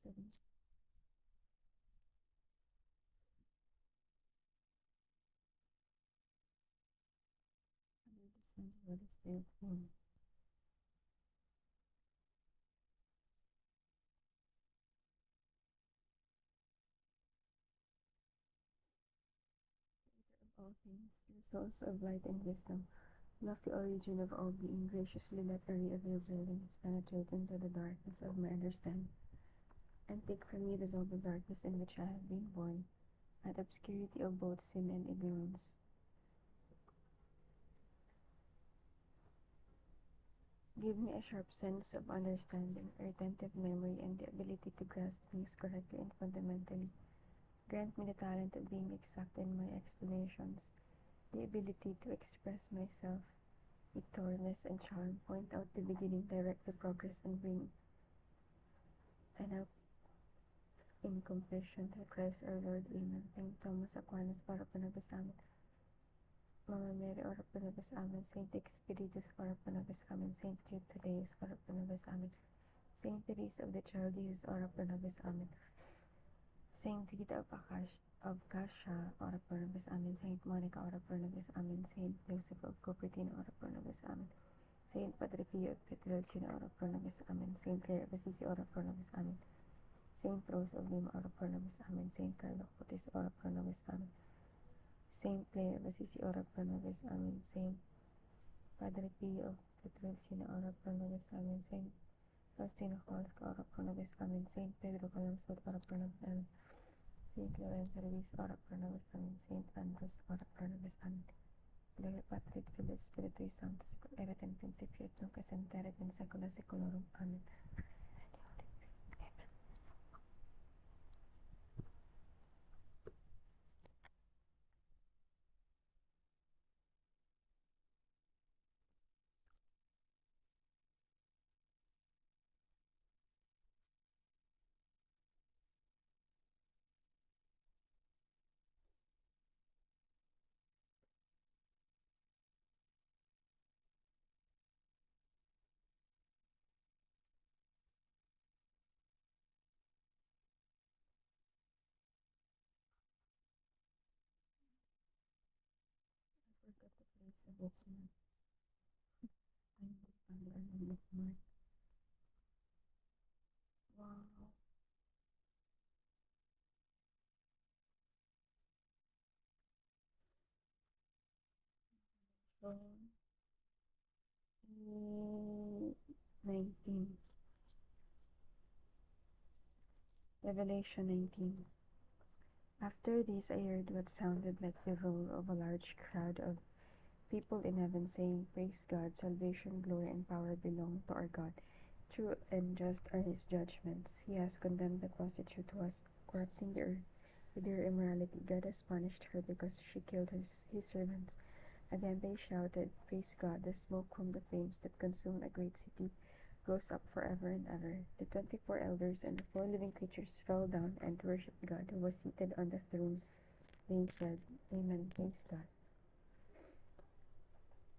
Seven. Under the sun, what is their form? Creator of all things, true source of light and wisdom, lofty origin of all being, graciously let a ray of your brilliance penetrate into the darkness of my understanding, and take from me the double darkness in which I have been born, and obscurity of both sin and ignorance. Give me a sharp sense of understanding, a retentive memory, and the ability to grasp things correctly and fundamentally. Grant me the talent of being exact in my explanations, the ability to express myself with thoroughness and charm, point out the beginning, direct the progress, and bring an up in completion through Christ our Lord. Amen. Saint Thomas Aquinas, ora pro nobis. Amen. Mama Mary, ora pro nobis. Amen. Saint Expeditius, ora pro nobis. Amen. Saint Jude Tadeus, ora pro nobis. Amen. Saint Teresa of the Child Jesus, ora pro nobis. Amen. Saint Rita of Cascia, ora pro nobis. Amen. Saint Monica, ora pro nobis. Amen. Saint Joseph of Cupertino, ora pro nobis. Amen. Saint Padre Pio of Pietrelcina, ora pro nobis. Amen. Saint Clare of Assisi, ora pro nobis. Amen. Saint Rose of Lima, ora pro nobis. Amen. Saint Carlo of Putis, ora pro nobis. Amen. Saint Clare of Assisi, ora pro nobis. Amen. Saint Padre Pio of Pietrelcina, ora pro nobis. Amen. Saint Faustino Kowalska, ora pro nobis. Amen. Saint Pedro Calungsod, ora pro nobis. Amen. Saint Lorenzo Ruiz, ora pro nobis. Amen. Saint Andres, ora pro nobis. Amen. Gloria Patri et Filii et Spiritui Sanctus, erat in principio et nunc et semper et in saecula saeculorum. Amen. I forgot the place of this one. I will find our bookmark. Wow. So, 19. Revelation 19. After this I heard what sounded like the roar of a large crowd of people in heaven saying, Praise God, salvation, glory, and power belong to our God. True and just are his judgments. He has condemned the prostitute who was corrupting the earth with her immorality. God has punished her because she killed his servants. Again they shouted, Praise God, the smoke from the flames that consumed a great city goes up forever and ever. The 24 elders and the 4 living creatures fell down and worshipped God who was seated on the throne. They said, Amen, praise God.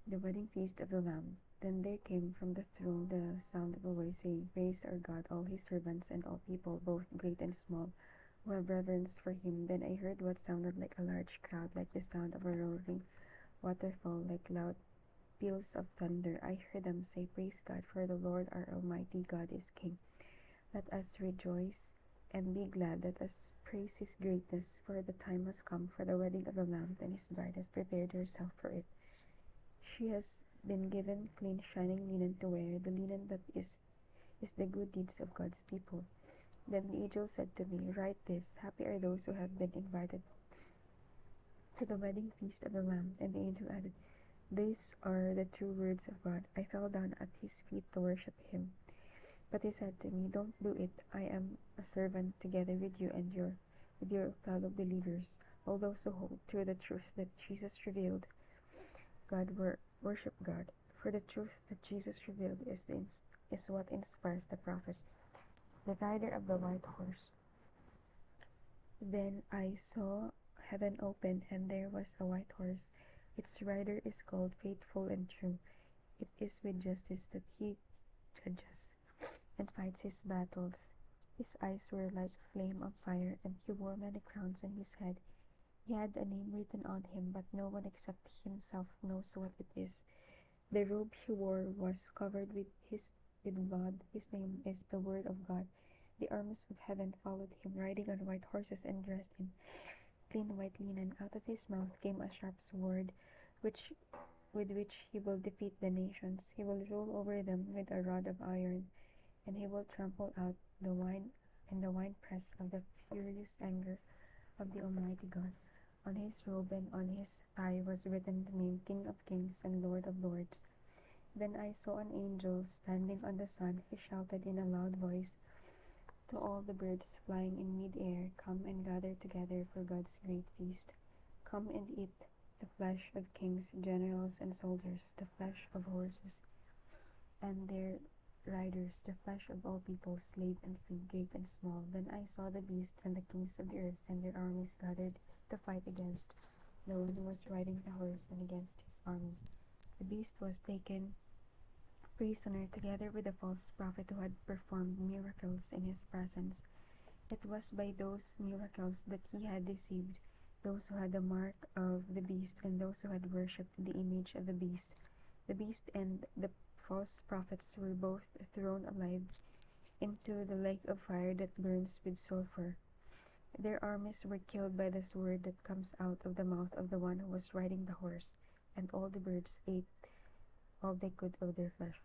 The wedding feast of the Lamb. Then there came from the throne the sound of a voice saying, Praise our God, all his servants and all people, both great and small, who have reverence for him. Then I heard what sounded like a large crowd, like the sound of a roaring waterfall, like loud peals of thunder. I heard them say, Praise God, for the Lord our Almighty God is King. Let us rejoice and be glad. Let us praise his greatness, for the time has come for the wedding of the Lamb, and his bride has prepared herself for it. She has been given clean, shining linen to wear, the linen that is the good deeds of God's people. Then the angel said to me, Write this, happy are those who have been invited to the wedding feast of the Lamb. And the angel added, These are the true words of God. I fell down at his feet to worship him. But he said to me, Don't do it. I am a servant together with you and with your fellow believers, all those who hold to the truth that Jesus revealed. Worship God. For the truth that Jesus revealed is what inspires the prophet. The rider of the white horse. Then I saw heaven open, and there was a white horse. Its rider is called Faithful and True. It is with justice that he judges and fights his battles. His eyes were like a flame of fire, and he wore many crowns on his head. He had a name written on him, but no one except himself knows what it is. The robe he wore was covered with blood. His name is the Word of God. The armies of heaven followed him, riding on white horses and dressed in clean white linen. Out of his mouth came a sharp sword, which with which he will defeat the nations. He will rule over them with a rod of iron, and he will trample out the wine in the winepress of the furious anger of the Almighty God. On his robe and on his thigh was written the name King of Kings and Lord of Lords. Then I saw an angel standing on the sun. He shouted in a loud voice to all the birds flying in mid-air, "Come and gather together for God's great feast. Come and eat the flesh of kings, generals, and soldiers, the flesh of horses and their riders, the flesh of all people, slave and free, great and small." Then I saw the beast and the kings of the earth and their armies gathered to fight against the one who was riding the horse and against his army. The beast was taken prisoner together with the false prophet who had performed miracles in his presence. It was by those miracles that he had deceived those who had the mark of the beast and those who had worshipped the image of the beast. The beast and the false prophets were both thrown alive into the lake of fire that burns with sulfur. Their armies were killed by the sword that comes out of the mouth of the one who was riding the horse, and all the birds ate all they could of their flesh.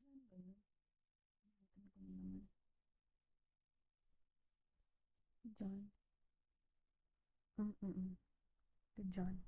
John ba yun? Nakalimutan ko na naman. John. Mm-mm. To John.